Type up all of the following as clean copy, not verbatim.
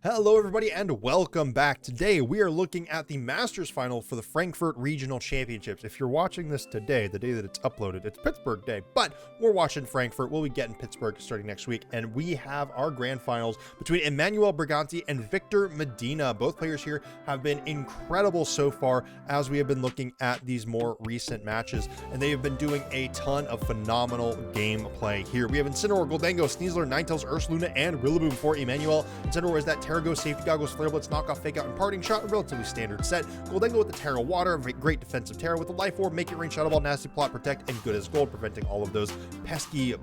Hello everybody and welcome back. Today we are looking at the Masters final for the Frankfurt Regional Championships. If you're watching this today, the day that it's uploaded, it's Pittsburgh day, but we're watching Frankfurt. We'll be getting Pittsburgh starting next week, and we have our grand finals between Emanuele Briganti and Victor Medina. Both players here have been incredible so far as we have been looking at these more recent matches, and they have been doing a ton of phenomenal gameplay here. We have Incineroar, Goldango, Sneasler, Ninetales, Ursaluna, and Rillaboom for Emanuele. Incineroar is that Terrago, Safety Goggles, Flare Blitz, Knockoff, Fake Out, and Parting Shot, a relatively standard set. Goldango with the Terra Water, great defensive Terra with the Life Orb, Make It Rain, Shadow Ball, Nasty Plot, Protect, and Good as Gold, preventing all of those pesky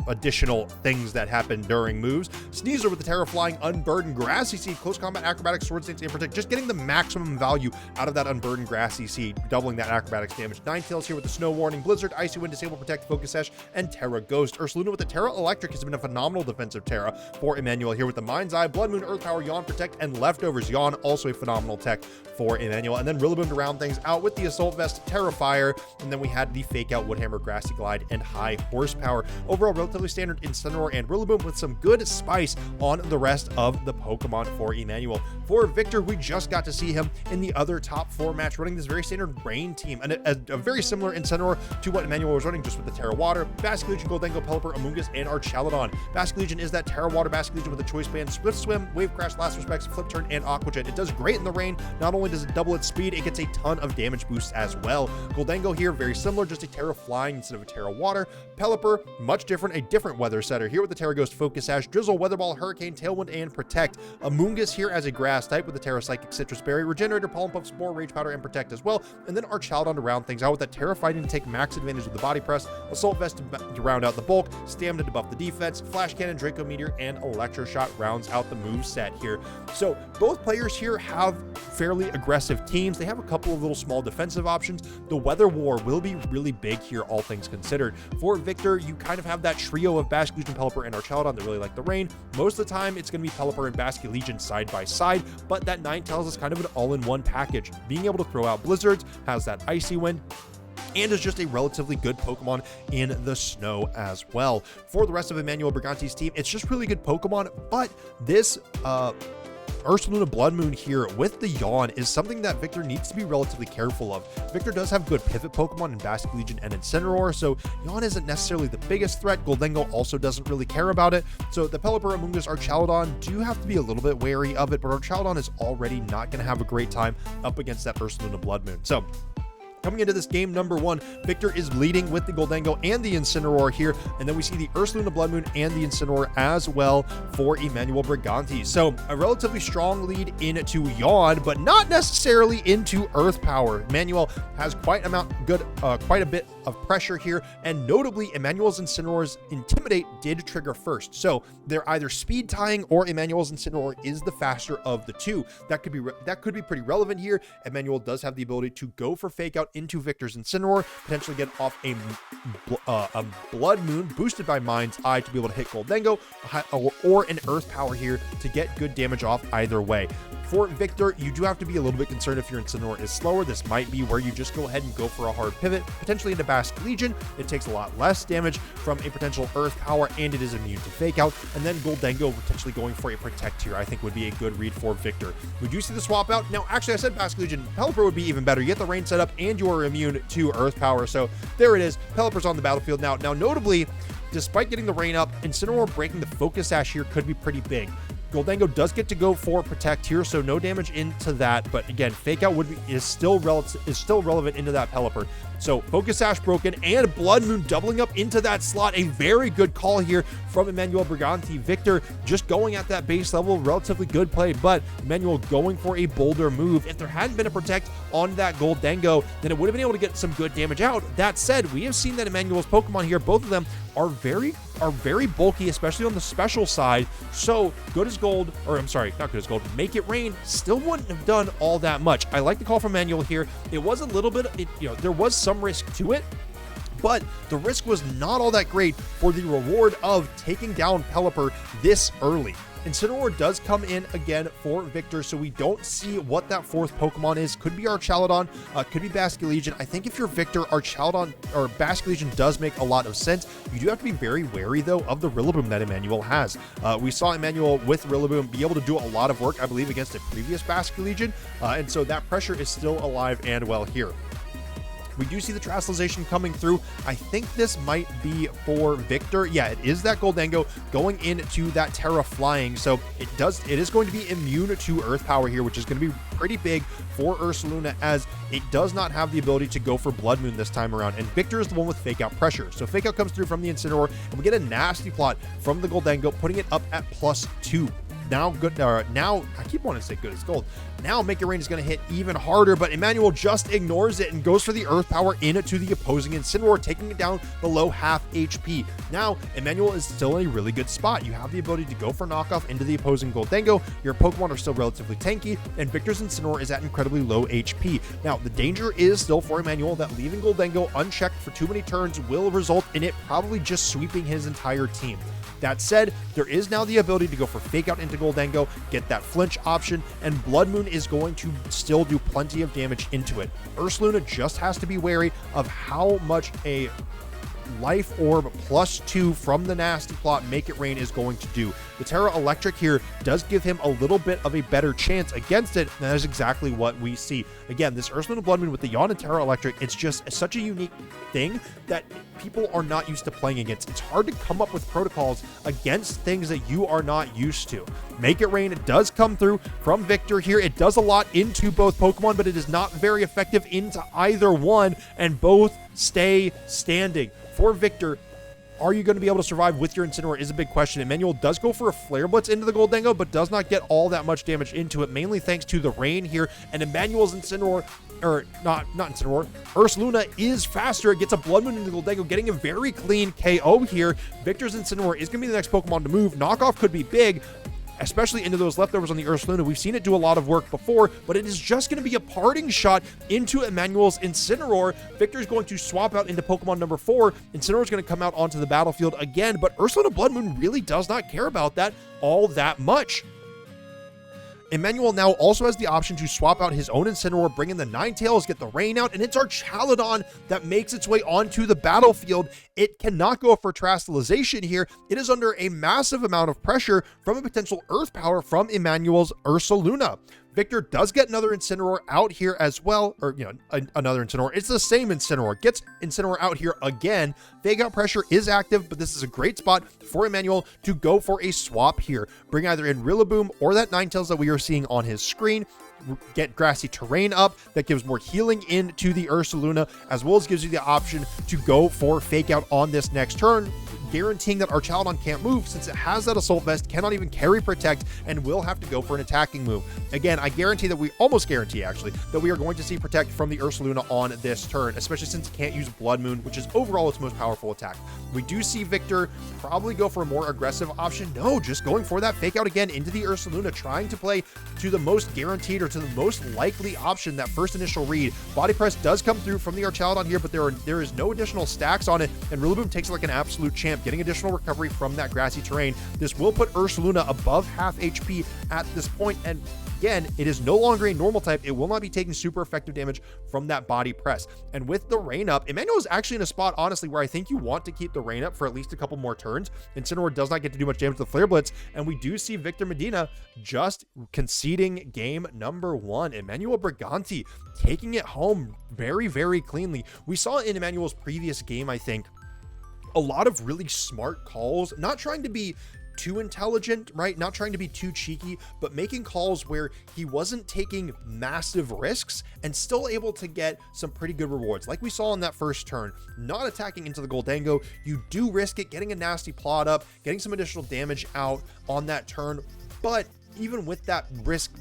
additional things that happen during moves. Sneasler with the Terra Flying, Unburdened, Grassy Seed, Close Combat, Acrobatics, Sword Stance, and Protect, just getting the maximum value out of that Unburdened Grassy Seed, doubling that Acrobatics damage. Ninetales here with the Snow Warning, Blizzard, Icy Wind, Disable, Protect, Focus Sash, and Terra Ghost. Ursaluna with the Terra Electric has been a phenomenal defensive Terra for Emanuele here with the Mind's Eye, Blood Moon, Earth Power, Yawn, Protect, and Leftovers. Yawn, also a phenomenal tech for Emanuele. And then Rillaboom to round things out with the Assault Vest, Terrifier, and then we had the Fake Out, Woodhammer, Grassy Glide, and High Horsepower. Overall, relatively standard Incineroar and Rillaboom with some good spice on the rest of the Pokemon for Emanuele. For Victor, we just got to see him in the other top 4 match running this very standard Rain team, and a very similar Incineroar to what Emanuele was running, just with the Terra Water, Basculegion, Goldango, Pelipper, Amoonguss, and Archaludon. Basculegion is that Terra Water Basculegion with a Choice Band, Swift Swim, Wave Crash, Last Respects, Flip Turn, and Aqua Jet. It does great in the rain. Not only does it double its speed, it gets a ton of damage boosts as well. Goldango here, very similar, just a Terra Flying instead of a Terra Water. Pelipper, much different, a different weather setter here with the Terra Ghost, Focus Sash, Drizzle, Weather Ball, Hurricane, Tailwind, and Protect. Amoonguss here as a grass type with the Terra Psychic, Citrus Berry, Regenerator, Pollen Puff, Spore, Rage Powder, and Protect as well. And then Archaludon to round things out with that Terra Fighting to take max advantage of the Body Press, Assault Vest to round out the bulk, Stamina to buff the defense, Flash Cannon, Draco Meteor, and Electro Shot rounds out the move set here. So both players here have fairly aggressive teams. They have a couple of little small defensive options. The Weather War will be really big here, all things considered. For Victor, you kind of have that trio of Basculegion, Pelipper, and Archaludon that really like the rain. Most of the time, it's going to be Pelipper and Basculegion side by side, but that Ninetales is kind of an all-in-one package. Being able to throw out Blizzards, has that Icy Wind, and is just a relatively good Pokemon in the snow as well. For the rest of Emanuele Briganti's team, it's just really good Pokemon, but this Ursaluna Blood Moon here with the Yawn is something that Victor needs to be relatively careful of. Victor does have good pivot Pokemon in Basculegion and Incineroar, so Yawn isn't necessarily the biggest threat. Goldango also doesn't really care about it, so the Pelipper, Amoonguss, Archaludon do have to be a little bit wary of it, but Archaludon is already not going to have a great time up against that Ursaluna Blood Moon. So coming into this game number 1, Victor is leading with the Goldango and the Incineroar here, and then we see the Ursaluna Blood Moon and the Incineroar as well for Emanuele Briganti. So a relatively strong lead into Yawn, but not necessarily into Earth Power. Emanuele has quite a bit of pressure here, and notably Emanuele's Incineroar's Intimidate did trigger first. So they're either speed tying or Emanuele's Incineroar is the faster of the two. That could be pretty relevant here. Emanuele does have the ability to go for Fake Out into Victor's Incineroar, potentially get off a Blood Moon boosted by Mind's Eye to be able to hit Goldango, or an Earth Power here to get good damage off either way. For Victor, you do have to be a little bit concerned if your Incineroar is slower. This might be where you just go ahead and go for a hard pivot, potentially into Basculegion. It takes a lot less damage from a potential Earth Power, and it is immune to Fake Out. And then Goldango potentially going for a Protect here, I think would be a good read for Victor. We do see the swap out. Now, actually, I said Basculegion. Pelipper would be even better. You get the rain set up, and you are immune to Earth Power. So there it is. Pelipper's on the battlefield now. Now, notably, despite getting the rain up, Incineroar breaking the Focus Sash here could be pretty big. Goldango does get to go for Protect here, so no damage into that. But again, Fake Out is still relevant into that Pelipper. So Focus Sash broken and Blood Moon doubling up into that slot. A very good call here from Emanuele Briganti. Victor just going at that base level, relatively good play, but Emanuele going for a bolder move. If there hadn't been a Protect on that Goldango, then it would have been able to get some good damage out. That said, we have seen that Emanuele's Pokemon here, both of them are very bulky, especially on the special side. So Good as Gold, or I'm sorry, not Good as Gold, Make It Rain still wouldn't have done all that much. I like the call from Emanuele here. It was a little bit, there was some risk to it, but the risk was not all that great for the reward of taking down Pelipper this early. Incineroar does come in again for Victor, so we don't see what that fourth Pokemon is. Could be Archaladon, could be Basculegion. I think if you're Victor, Archaladon or Basculegion does make a lot of sense. You do have to be very wary, though, of the Rillaboom that Emanuele has. We saw Emanuele with Rillaboom be able to do a lot of work, I believe, against a previous Basculegion, and so that pressure is still alive and well here. We do see the Terastallization coming through. I think this might be for Victor. Yeah, it is that Goldengo going into that Terra Flying. So it is going to be immune to Earth Power here, which is going to be pretty big for Ursaluna, as it does not have the ability to go for Blood Moon this time around. And Victor is the one with Fake Out pressure. So Fake Out comes through from the Incineroar, and we get a nasty plot from the Goldengo, putting it up at +2. Now good. Now I keep wanting to say good as gold. Now Make It Rain is going to hit even harder, but Emanuele just ignores it and goes for the Earth Power into the opposing Incineroar, taking it down below half HP. Now Emanuele is still in a really good spot. You have the ability to go for knockoff into the opposing Goldengo. Your Pokemon are still relatively tanky, and Victor's Incineroar is at incredibly low HP. Now the danger is still for Emanuele that leaving Goldengo unchecked for too many turns will result in it probably just sweeping his entire team. That said, there is now the ability to go for Fake Out into Goldengo, get that flinch option, and Blood Moon is going to still do plenty of damage into it. Ursaluna just has to be wary of how much a Life Orb +2 from the Nasty Plot Make It Rain is going to do. The Terra Electric here does give him a little bit of a better chance against it, and that is exactly what we see. Again, this Ursaluna Blood Moon with the Yawn and Terra Electric, it's just such a unique thing that people are not used to playing against. It's hard to come up with protocols against things that you are not used to. Make It Rain does come through from Victor here. It does a lot into both Pokemon, but it is not very effective into either one, and both stay standing. For Victor, are you going to be able to survive with your Incineroar is a big question. Emanuele does go for a Flare Blitz into the Goldengo, but does not get all that much damage into it, mainly thanks to the rain here. And Emanuele's Incineroar, or not Incineroar, Ursaluna is faster. It gets a Blood Moon into the Goldengo, getting a very clean KO here. Victor's Incineroar is going to be the next Pokemon to move. Knockoff could be big, especially into those leftovers on the Ursaluna. We've seen it do a lot of work before, but it is just going to be a parting shot into Emanuele's Incineroar. Victor's going to swap out into Pokemon number 4. Incineroar's going to come out onto the battlefield again, but Ursaluna Blood Moon really does not care about that all that much. Emanuele now also has the option to swap out his own Incineroar, bring in the Ninetales, get the rain out, and it's Archaladon that makes its way onto the battlefield. It cannot go for Terastallization here. It is under a massive amount of pressure from a potential Earth Power from Emanuele's Ursaluna. Victor does get another Incineroar out here as well, or, another Incineroar. It's the same Incineroar. Gets Incineroar out here again. Fake Out pressure is active, but this is a great spot for Emanuele to go for a swap here. Bring either in Rillaboom or that Ninetales that we are seeing on his screen. Get Grassy Terrain up. That gives more healing into the Ursaluna, as well as gives you the option to go for Fake Out on this next turn, guaranteeing that Archaladon can't move since it has that Assault Vest, cannot even carry Protect, and will have to go for an attacking move. Again, I guarantee that almost guarantee actually, that we are going to see Protect from the Ursaluna on this turn, especially since it can't use Blood Moon, which is overall its most powerful attack. We do see Victor probably go for a more aggressive option. No, just going for that Fake Out again into the Ursaluna, trying to play to the most guaranteed or to the most likely option, that first initial read. Body Press does come through from the Archaladon here, but there is no additional stacks on it, and Rillaboom takes it like an absolute champ, getting additional recovery from that Grassy Terrain. This will put Ursaluna above half HP at this point, and again, it is no longer a normal type. It will not be taking super effective damage from that Body Press. And with the rain up, Emanuele is actually in a spot, honestly, where I think you want to keep the rain up for at least a couple more turns. Incineroar does not get to do much damage to the Flare Blitz, and we do see Victor Medina just conceding game number 1. Emanuele Briganti taking it home very, very cleanly. We saw in Emanuele's previous game, I think, a lot of really smart calls, not trying to be too intelligent, right? Not trying to be too cheeky, but making calls where he wasn't taking massive risks and still able to get some pretty good rewards. Like we saw on that first turn, not attacking into the Goldengo, you do risk it, getting a nasty plot up, getting some additional damage out on that turn. But even with that risk,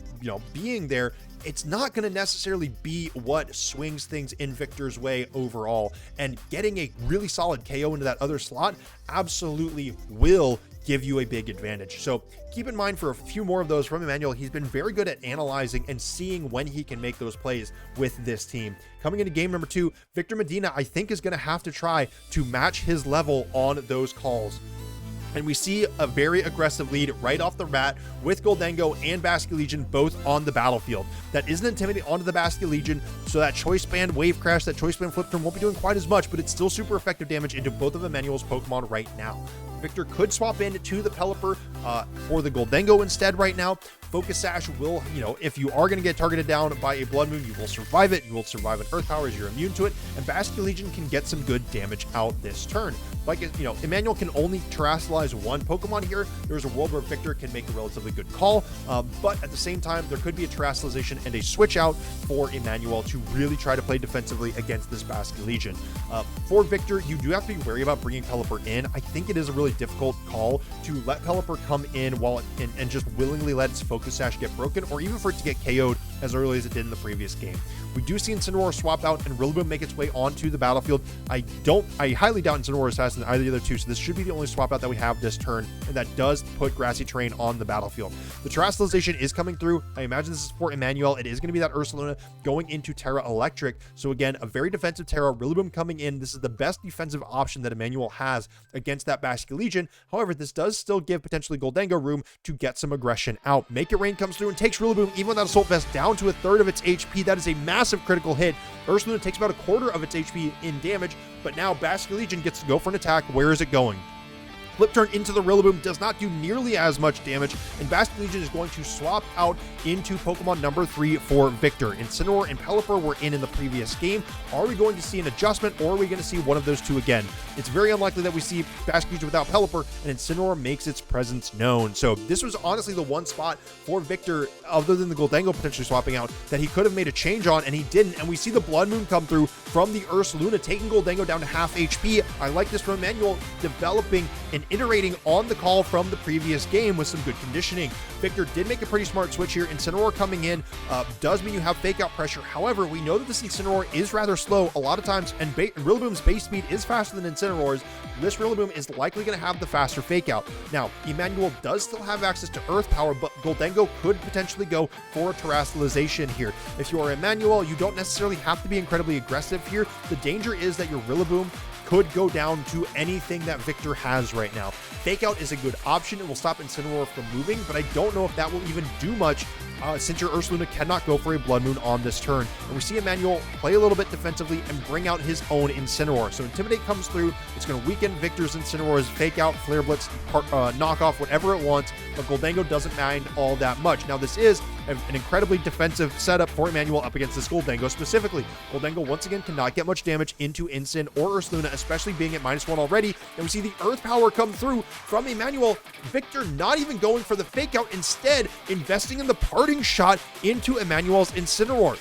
being there, it's not going to necessarily be what swings things in Victor's way overall. And getting a really solid KO into that other slot absolutely will give you a big advantage. So keep in mind for a few more of those from Emanuele. He's been very good at analyzing and seeing when he can make those plays with this team. Coming into game number 2, Victor Medina, I think, is going to have to try to match his level on those calls. And we see a very aggressive lead right off the bat with Gholdengo and Basque Legion both on the battlefield. That isn't intimidating onto the Basque Legion, so that Choice Band Wave Crash, that Choice Band Flip Turn won't be doing quite as much, but it's still super effective damage into both of Emanuele's Pokemon right now. Victor could swap in to the Pelipper for the Gholdengo instead right now. Focus Sash will, if you are going to get targeted down by a Blood Moon, you will survive it. You will survive an Earth Power as you're immune to it, and Basque Legion can get some good damage out this turn. Like, Emanuele can only terastallize one Pokemon here. There's a world where Victor can make a relatively good call, but at the same time, there could be a terastallization and a switch out for Emanuele to really try to play defensively against this Basque Legion. For Victor, you do have to be wary about bringing Pelipper in. I think it is a really difficult call to let Pelipper come in and just willingly let its Focus Sash get broken, or even for it to get KO'd as early as it did in the previous game. We do see Incineroar swap out and Rillaboom make its way onto the battlefield. I highly doubt Incineroar is faster than either of the other two, so this should be the only swap out that we have this turn, and that does put Grassy Terrain on the battlefield. The Terastallization is coming through. I imagine this is for Emanuele. It is going to be that Ursaluna going into Terra Electric. So again, a very defensive Terra. Rillaboom coming in. This is the best defensive option that Emanuele has against that Basque Legion. However, this does still give potentially Gholdengo room to get some aggression out. Make It Rain comes through and takes Rillaboom, even with that Assault Vest, down to a third of its HP. That is a massive critical hit. Ursaluna takes about a quarter of its HP in damage, but now Basque Legion gets to go for an attack. Where is it going? Flip Turn into the Rillaboom does not do nearly as much damage, and Basque Legion is going to swap out into Pokemon number 3 for Victor. Incineroar and Pelipper were in the previous game. Are we going to see an adjustment, or are we going to see one of those two again? It's very unlikely that we see Basque Legion without Pelipper, and Incineroar makes its presence known. So this was honestly the one spot for Victor, other than the Gholdengo potentially swapping out, that he could have made a change on, and he didn't. And we see the Blood Moon come through from the Ursaluna, taking Gholdengo down to half HP. I like this from Emanuele, developing and iterating on the call from the previous game with some good conditioning. Victor did make a pretty smart switch here. Incineroar coming in does mean you have fake out pressure. However, we know that this Incineroar is rather slow a lot of times, and Rillaboom's base speed is faster than Incineroar's. This Rillaboom is likely going to have the faster fake out. Now, Emanuele does still have access to Earth Power, but Gholdengo could potentially go for a Terastallization here. If you are Emanuele, you don't necessarily have to be incredibly aggressive here. The danger is that your Rillaboom could go down to anything that Victor has right now. Fake Out is a good option. It will stop Incineroar from moving, but I don't know if that will even do much since your Ursaluna cannot go for a Blood Moon on this turn. And we see Emanuele play a little bit defensively and bring out his own Incineroar. So Intimidate comes through. It's going to weaken Victor's Incineroar's Fake Out, Flare Blitz, knockoff, whatever it wants, but Gholdengo doesn't mind all that much. Now, this is an incredibly defensive setup for Emanuele up against this Gholdengo specifically. Gholdengo once again cannot get much damage into Incin or Ursaluna, especially being at -1 already. And we see the Earth Power come through from Emanuele. Victor not even going for the Fake Out, instead investing in the Parting Shot into Emanuele's Incineroar.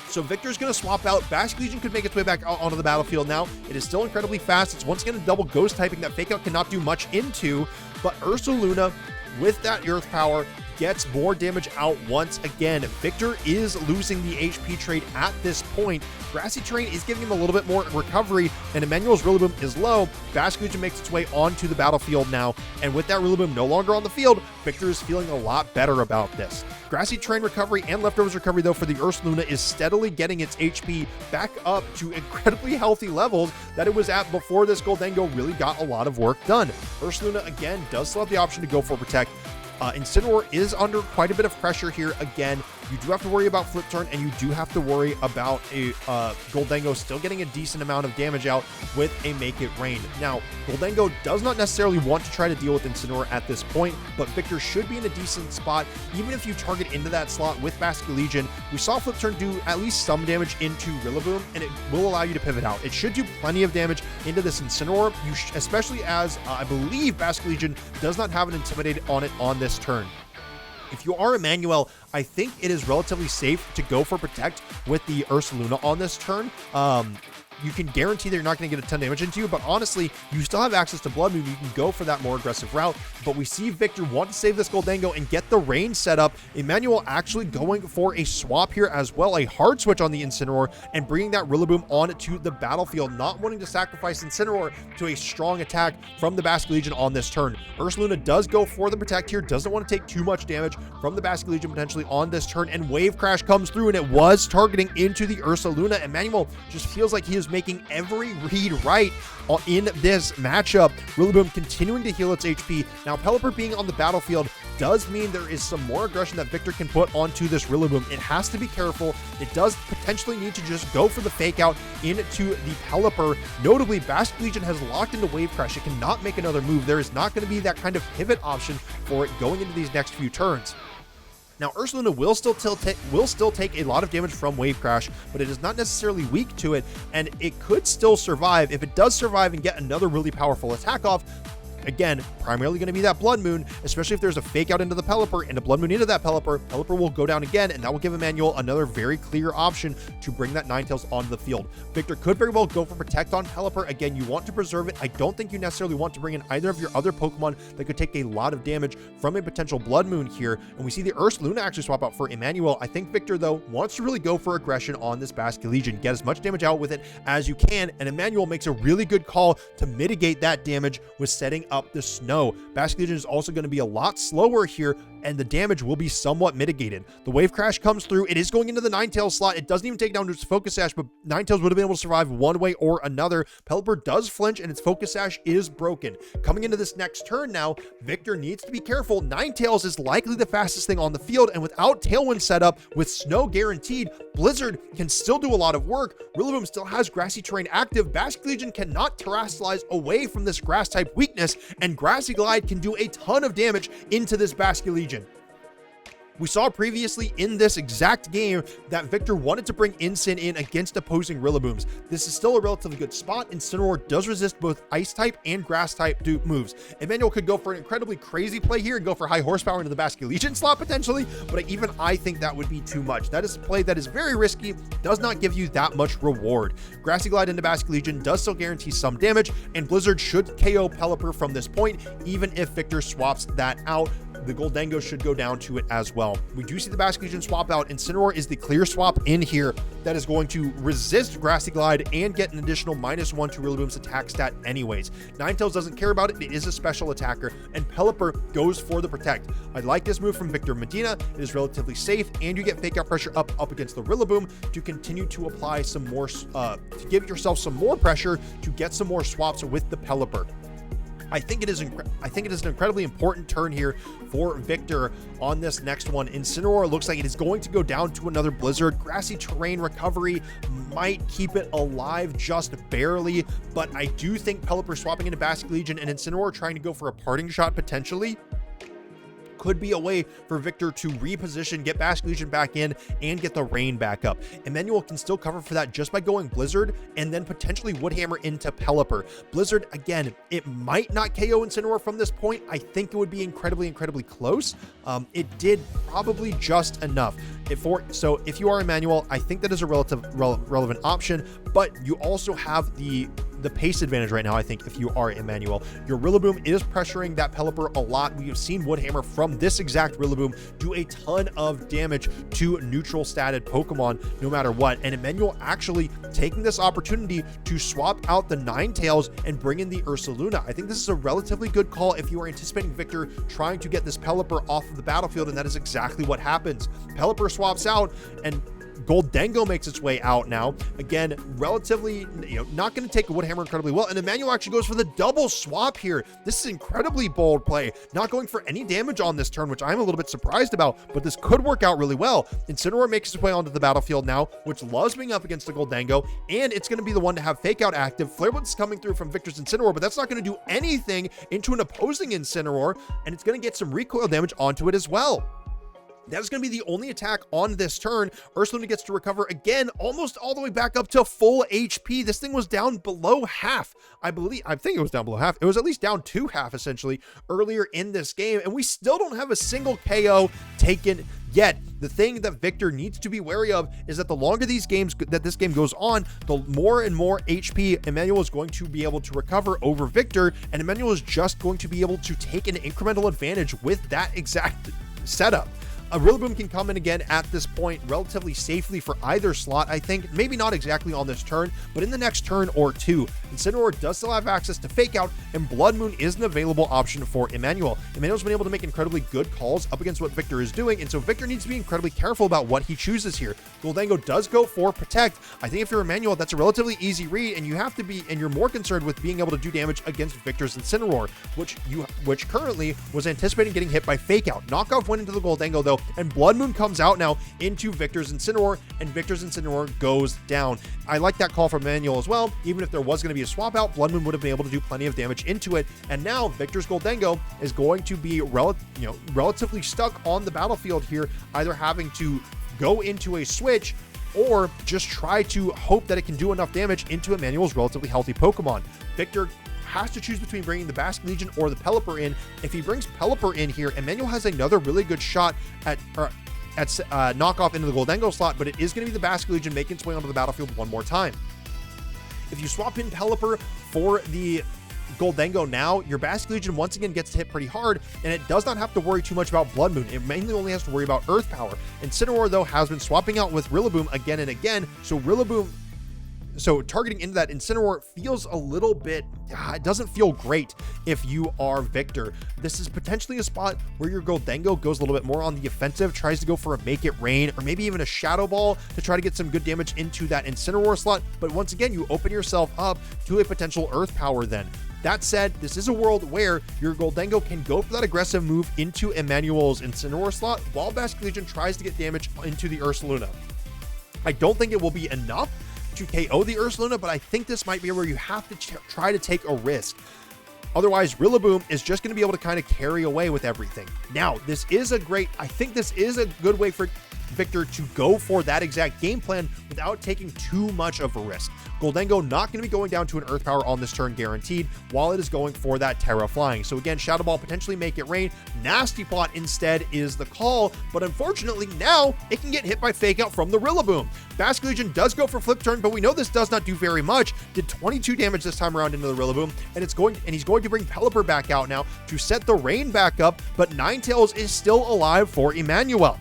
So Victor's going to swap out. Basque Legion could make its way back onto the battlefield now. It is still incredibly fast. It's once again a double Ghost typing that Fake Out cannot do much into, but Ursaluna, with that Earth Power, gets more damage out once again. Victor is losing the HP trade at this point. Grassy Terrain is giving him a little bit more recovery, and Emanuele's Rillaboom is low. Basque Legion makes its way onto the battlefield now, and with that Rillaboom no longer on the field, Victor is feeling a lot better about this. Grassy Terrain recovery and Leftovers recovery, though, for the Ursaluna is steadily getting its HP back up to incredibly healthy levels that it was at before this Gholdengo really got a lot of work done. Ursaluna, again, does still have the option to go for Protect. Incineroar is under quite a bit of pressure here again. You do have to worry about Flip Turn, and you do have to worry about a Gholdengo still getting a decent amount of damage out with a Make It Rain. Now, Gholdengo does not necessarily want to try to deal with Incineroar at this point, but Victor should be in a decent spot, even if you target into that slot with Basque Legion. We saw Flip Turn do at least some damage into Rillaboom, and it will allow you to pivot out. It should do plenty of damage into this Incineroar, especially as I believe Basque Legion does not have an Intimidate on it on this turn. If you are Emanuele, I think it is relatively safe to go for Protect with the Ursaluna on this turn. You can guarantee that you're not going to get a ton of damage into you, but honestly, you still have access to Blood Moon. You can go for that more aggressive route, but we see Victor want to save this Gholdengo and get the rain set up. Emanuele actually going for a swap here as well, a hard switch on the Incineroar, and bringing that Rillaboom onto the battlefield, not wanting to sacrifice Incineroar to a strong attack from the Basque Legion on this turn. Ursaluna does go for the Protect here, doesn't want to take too much damage from the Basque Legion potentially on this turn, and Wave Crash comes through, and it was targeting into the Ursaluna. Emanuele just feels like he is is making every read right in this matchup. Rillaboom continuing to heal its HP. Now, Pelipper being on the battlefield does mean there is some more aggression that Victor can put onto this Rillaboom. It has to be careful. It does potentially need to just go for the fake out into the Pelipper. Notably, Basque Legion has locked into Wave Crash. It cannot make another move. There is not going to be that kind of pivot option for it going into these next few turns. Now, Ursaluna will still take a lot of damage from Wave Crash, but it is not necessarily weak to it, and it could still survive. If it does survive and get another really powerful attack off, again, primarily going to be that Blood Moon, especially if there's a fake out into the Pelipper and a Blood Moon into that Pelipper. Pelipper will go down again, and that will give Emanuele another very clear option to bring that Ninetales onto the field. Victor could very well go for Protect on Pelipper. Again, you want to preserve it. I don't think you necessarily want to bring in either of your other Pokemon that could take a lot of damage from a potential Blood Moon here. And we see the Ursaluna actually swap out for Emanuele. I think Victor, though, wants to really go for aggression on this Basque Legion. Get as much damage out with it as you can, and Emanuele makes a really good call to mitigate that damage with setting up the Snow. Basque Legion is also going to be a lot slower here, and the damage will be somewhat mitigated. The Wave Crash comes through. It is going into the Ninetales slot. It doesn't even take down its Focus Sash, but Ninetales would have been able to survive one way or another. Pelipper does flinch, and its Focus Sash is broken. Coming into this next turn now, Victor needs to be careful. Ninetales is likely the fastest thing on the field, and without Tailwind set up, with Snow guaranteed, Blizzard can still do a lot of work. Rillaboom still has Grassy Terrain active. Basque Legion cannot Terrasilize away from this Grass-type weakness, and Grassy Glide can do a ton of damage into this Basque Legion. We saw previously in this exact game that Victor wanted to bring Incin in against opposing Rillabooms. This is still a relatively good spot. Incineroar does resist both Ice-type and Grass-type moves. Emanuele could go for an incredibly crazy play here and go for high horsepower into the Basque Legion slot potentially, but even I think that would be too much. That is a play that is very risky, does not give you that much reward. Grassy Glide into Basque Legion does still guarantee some damage, and Blizzard should KO Pelipper from this point, even if Victor swaps that out. The Goldengo should go down to it as well. We do see the Basque Legion swap out. Incineroar is the clear swap in here that is going to resist Grassy Glide and get an additional -1 to Rillaboom's attack stat anyways. Ninetales doesn't care about it. It is a special attacker, and Pelipper goes for the Protect. I like this move from Victor Medina. It is relatively safe, and you get fake out pressure up against the Rillaboom to continue to apply some more, to give yourself some more pressure to get some more swaps with the Pelipper. I think it is an incredibly important turn here for Victor on this next one. Incineroar looks like it is going to go down to another Blizzard. Grassy Terrain recovery might keep it alive just barely, but I do think Pelipper swapping into Basque Legion and Incineroar trying to go for a parting shot potentially could be a way for Victor to reposition, get Basque Legion back in, and get the rain back up. Emanuele can still cover for that just by going Blizzard and then potentially Woodhammer into Pelipper. Blizzard, again, it might not KO Incineroar from this point. I think it would be incredibly close. It did probably just enough. So if you are Emanuele, I think that is a relevant option, but you also have the pace advantage right now. I think if you are Emanuele, your Rillaboom is pressuring that Pelipper a lot. We have seen Woodhammer from this exact Rillaboom do a ton of damage to neutral statted Pokemon no matter what, and Emanuele actually taking this opportunity to swap out the Ninetales and bring in the Ursaluna. I think this is a relatively good call if you are anticipating Victor trying to get this Pelipper off of the battlefield, and that is exactly what happens. Pelipper swaps out, and Goldengo makes its way out now. Again, relatively, not going to take a Woodhammer incredibly well. And Emanuele actually goes for the double swap here. This is incredibly bold play. Not going for any damage on this turn, which I'm a little bit surprised about, but this could work out really well. Incineroar makes its way onto the battlefield now, which loves being up against the Goldengo, and it's going to be the one to have Fake Out active. Flare Blitz is coming through from Victor's Incineroar, but that's not going to do anything into an opposing Incineroar, and it's going to get some recoil damage onto it as well. That is going to be the only attack on this turn. Ursaluna gets to recover again, almost all the way back up to full HP. This thing was down below half, I think it was down below half. It was at least down to half, essentially, earlier in this game, and we still don't have a single KO taken yet. The thing that Victor needs to be wary of is that the longer this game goes on, the more and more HP Emanuele is going to be able to recover over Victor, and Emanuele is just going to be able to take an incremental advantage with that exact setup. A Rillaboom can come in again at this point relatively safely for either slot, I think. Maybe not exactly on this turn, but in the next turn or two. Incineroar does still have access to Fake Out, and Blood Moon is an available option for Emanuele. Emanuele's been able to make incredibly good calls up against what Victor is doing, and so Victor needs to be incredibly careful about what he chooses here. Goldango does go for Protect. I think if you're Emanuele, that's a relatively easy read, and you're more concerned with being able to do damage against Victor's Incineroar, which currently was anticipating getting hit by Fake Out. Knockoff went into the Goldango though, and Blood Moon comes out now into Victor's Incineroar, and Victor's Incineroar goes down. I like that call from Emanuele as well. Even if there was going to be a swap out, Blood Moon would have been able to do plenty of damage into it, and now Victor's Goldango is going to be relatively stuck on the battlefield here, either having to go into a switch or just try to hope that it can do enough damage into Emanuele's relatively healthy Pokemon. Victor has to choose between bringing the Basque Legion or the Pelipper in. If he brings Pelipper in here, Emanuele has another really good shot at knockoff into the Goldango slot, but it is going to be the Basque Legion making its way onto the battlefield one more time. If you swap in Pelipper for the Goldango now, your Basque Legion once again gets hit pretty hard, and it does not have to worry too much about Blood Moon. It mainly only has to worry about Earth Power. Incineroar, though, has been swapping out with Rillaboom again and again, so targeting into that Incineroar feels a little bit, it doesn't feel great if you are Victor. This is potentially a spot where your Goldango goes a little bit more on the offensive, tries to go for a Make It Rain, or maybe even a Shadow Ball to try to get some good damage into that Incineroar slot. But once again, you open yourself up to a potential Earth Power then. That said, this is a world where your Goldango can go for that aggressive move into Emanuele's Incineroar slot while Basque Legion tries to get damage into the Ursaluna. I don't think it will be enough to KO the Ursaluna, but I think this might be where you have to try to take a risk. Otherwise, Rillaboom is just going to be able to kind of carry away with everything. Now, I think this is a good way for Victor to go for that exact game plan without taking too much of a risk. Goldango not going to be going down to an Earth Power on this turn guaranteed, while it is going for that Terra Flying. So again, Shadow Ball, potentially Make It Rain. Nasty Plot instead is the call, but unfortunately now it can get hit by Fake Out from the Rillaboom. Basque Legion does go for Flip Turn, but we know this does not do very much. Did 22 damage this time around into the Rillaboom, and he's going to bring Pelipper back out now to set the Rain back up, but Ninetales is still alive for Emanuele.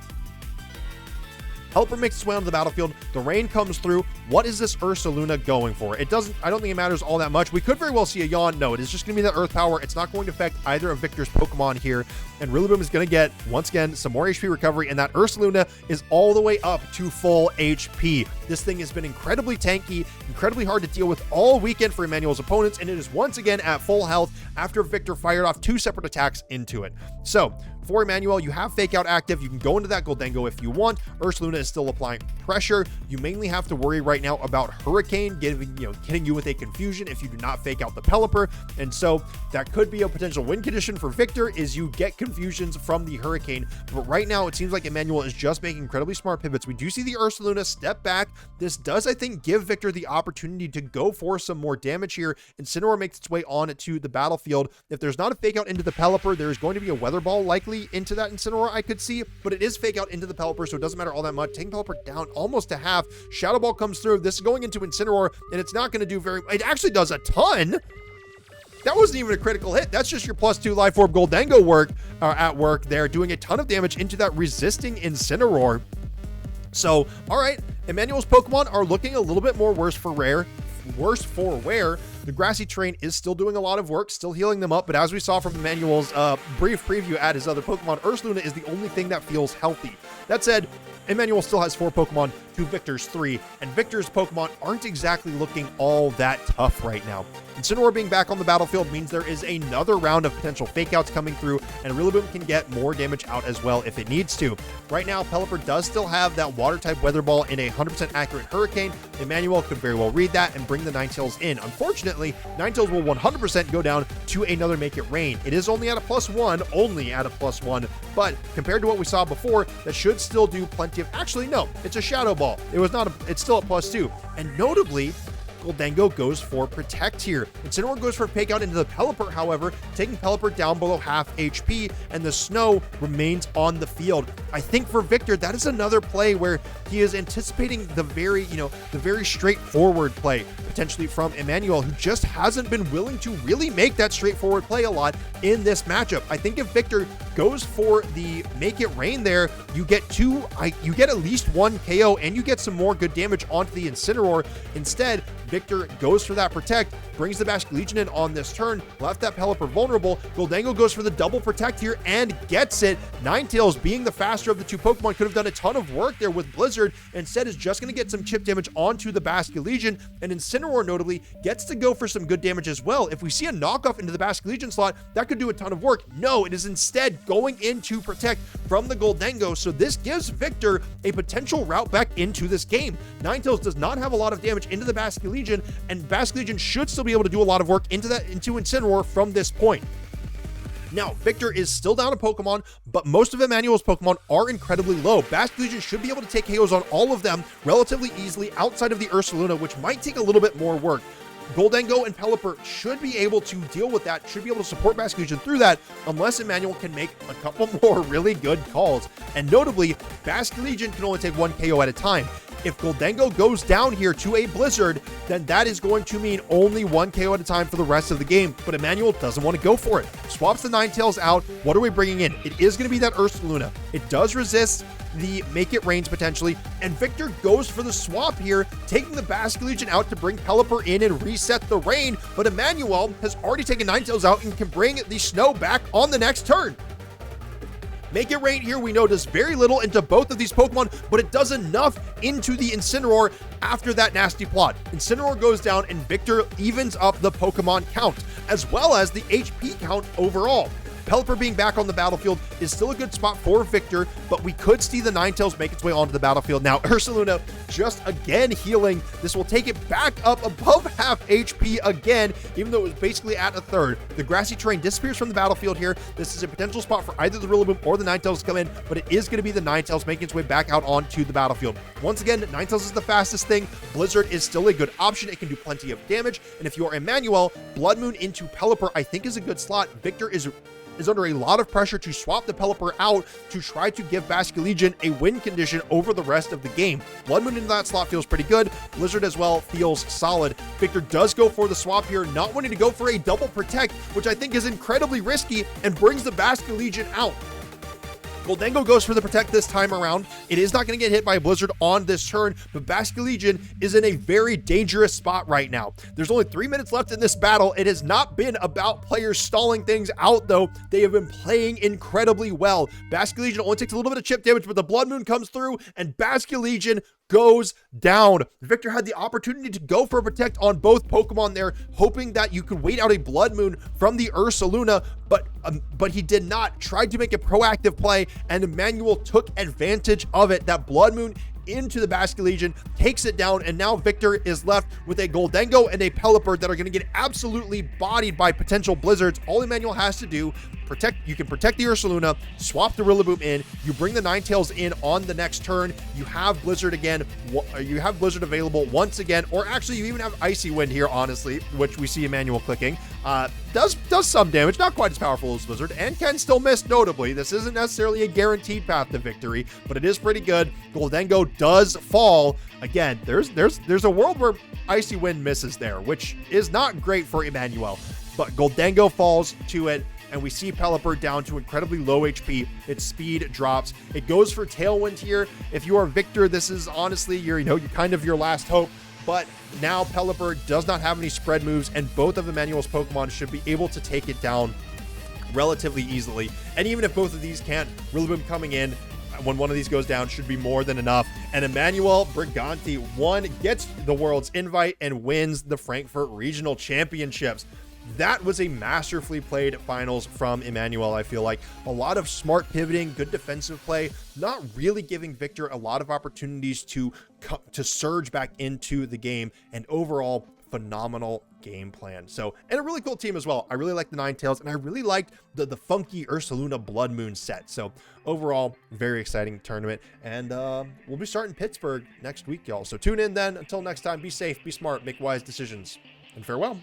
Pelipper makes its way onto the battlefield. The Rain comes through. What is this Ursaluna going for? I don't think it matters all that much. We could very well see a Yawn. No, it is just going to be that Earth Power. It's not going to affect either of Victor's Pokemon here. And Rillaboom is going to get, once again, some more HP recovery. And that Ursaluna is all the way up to full HP. This thing has been incredibly tanky, incredibly hard to deal with all weekend for Emanuele's opponents. And it is once again at full health after Victor fired off 2 separate attacks into it. So, for Emanuele, you have Fake Out active. You can go into that Goldango if you want. Ursaluna is still applying pressure. You mainly have to worry right now about Hurricane hitting you with a confusion if you do not Fake Out the Pelipper. And so that could be a potential win condition for Victor, is you get confusions from the Hurricane. But right now it seems like Emanuele is just making incredibly smart pivots. We do see the Ursaluna step back. This does, I think, give Victor the opportunity to go for some more damage here. Incineroar makes its way on to the battlefield. If there's not a Fake Out into the Pelipper, there's going to be a Weather Ball likely into that Incineroar, I could see, but it is Fake Out into the Pelipper, so it doesn't matter all that much. Taking Pelipper down almost to half. Shadow Ball comes through. This is going into Incineroar, and it's not going to do it actually does a ton. That wasn't even a critical hit. That's just your +2 Life Orb Goldango at work there, doing a ton of damage into that resisting Incineroar. So, all right, Emanuele's Pokemon are looking a little bit more worse for wear. The grassy terrain is still doing a lot of work, still healing them up, but as we saw from Emanuele's brief preview at his other Pokemon, Ursaluna is the only thing that feels healthy. That said, Emanuele still has 4 Pokemon to Victor's 3, and Victor's Pokemon aren't exactly looking all that tough right now. Incineroar being back on the battlefield means there is another round of potential Fake Outs coming through, and Rillaboom can get more damage out as well if it needs to. Right now, Pelipper does still have that Water-type Weather Ball in a 100% accurate Hurricane. Emanuele could very well read that and bring the Ninetales in. Unfortunately, Ninetales will 100% go down to another Make It Rain. It is only at a +1, but compared to what we saw before, that should still do plenty of... Actually, no, it's a Shadow Ball. It's still a +2. And notably, Gholdengo goes for Protect here. Incineroar goes for Fake Out into the Pelipper, however, taking Pelipper down below half HP, and the Snow remains on the field. I think for Victor, that is another play where he is anticipating the very straightforward play, potentially from Emanuele, who just hasn't been willing to really make that straightforward play a lot in this matchup. I think if Victor goes for the Make It Rain there, you get at least one KO and you get some more good damage onto the Incineroar. Instead, Victor goes for that Protect, brings the Basculegion in on this turn, left that Pelipper vulnerable. Gholdengo goes for the double Protect here and gets it. Ninetales, being the faster of the two Pokemon, could have done a ton of work there with Blizzard. Instead, is just going to get some chip damage onto the Basculegion, and Incineroar notably gets to go for some good damage as well. If we see a knockoff into the Basculegion slot, that could do a ton of work. No, it is instead going into Protect from the Gholdengo, so this gives Victor a potential route back into this game. Ninetales does not have a lot of damage into the Basculegion, and Basculegion should still be able to do a lot of work into Incineroar from this point. Now, Victor is still down a Pokemon, but most of Emanuele's Pokemon are incredibly low. Basculegion should be able to take KOs on all of them relatively easily outside of the Ursaluna, which might take a little bit more work. Gholdengo and Pelipper should be able to deal with that, should be able to support Basculegion through that, unless Emanuele can make a couple more really good calls. And notably, Basculegion can only take one KO at a time. If Gholdengo goes down here to a Blizzard, then that is going to mean only one KO at a time for the rest of the game. But Emanuele doesn't want to go for it. Swaps the Ninetales out. What are we bringing in? It is going to be that Ursaluna. It does resist the Make It Rains potentially, and Victor goes for the swap here, taking the Basculegion out to bring Pelipper in and reset the rain. But Emanuele has already taken Ninetales out and can bring the Snow back on the next turn. Make It Rain here, we know, does very little into both of these Pokemon, but it does enough into the Incineroar after that nasty plot. Incineroar goes down and Victor evens up the Pokemon count, as well as the HP count overall. Pelipper being back on the battlefield is still a good spot for Victor, but we could see the Ninetales make its way onto the battlefield. Now, Ursaluna just again healing. This will take it back up above half HP again, even though it was basically at a third. The grassy terrain disappears from the battlefield here. This is a potential spot for either the Rillaboom or the Ninetales to come in, but it is going to be the Ninetales making its way back out onto the battlefield. Once again, Ninetales is the fastest thing. Blizzard is still a good option. It can do plenty of damage, and if you are Emanuele, Blood Moon into Pelipper I think is a good slot. Victor is under a lot of pressure to swap the Pelipper out to try to give Basculegion a win condition over the rest of the game. Blood Moon into that slot feels pretty good. Blizzard as well feels solid. Victor does go for the swap here, not wanting to go for a double Protect, which I think is incredibly risky and brings the Basculegion out. Gholdengo goes for the Protect this time around. It is not going to get hit by a Blizzard on this turn, but Basculegion is in a very dangerous spot right now. There's only 3 minutes left in this battle. It has not been about players stalling things out, though. They have been playing incredibly well. Basculegion only takes a little bit of chip damage, but the Blood Moon comes through, and Basculegion goes down. Victor had the opportunity to go for a Protect on both Pokemon there, hoping that you could wait out a Blood Moon from the Ursaluna, but he did not. Tried to make a proactive play, and Emanuele took advantage of it. That Blood Moon into the Basculegion takes it down, and now Victor is left with a Gholdengo and a Pelipper that are going to get absolutely bodied by potential Blizzards. All Emanuele has to do, you can protect the Ursaluna, swap the Rillaboom in, you bring the Ninetales in on the next turn, you have Blizzard again, you have Blizzard available once again, or actually you even have Icy Wind here, honestly, which we see Emanuele clicking. Does some damage, not quite as powerful as Blizzard, and can still miss notably. This isn't necessarily a guaranteed path to victory, but it is pretty good. Gholdengo does fall. Again, there's a world where Icy Wind misses there, which is not great for Emanuele, but Gholdengo falls to it, and we see Pelipper down to incredibly low HP. Its speed drops. It goes for Tailwind here. If you are Victor, this is honestly your kind of your last hope. But now Pelipper does not have any spread moves, and both of Emanuele's Pokemon should be able to take it down relatively easily. And even if both of these can't, Rillaboom coming in when one of these goes down should be more than enough. And Emanuele Briganti gets the world's invite and wins the Frankfurt Regional Championships. That was a masterfully played finals from Emanuele. I feel like a lot of smart pivoting, good defensive play, not really giving Victor a lot of opportunities to surge back into the game, and overall phenomenal game plan. So, and a really cool team as well. I really like the Ninetales, and I really liked the funky Ursaluna Blood Moon set. So overall, very exciting tournament, and we'll be starting Pittsburgh next week, y'all. So tune in then. Until next time, be safe, be smart, make wise decisions, and farewell.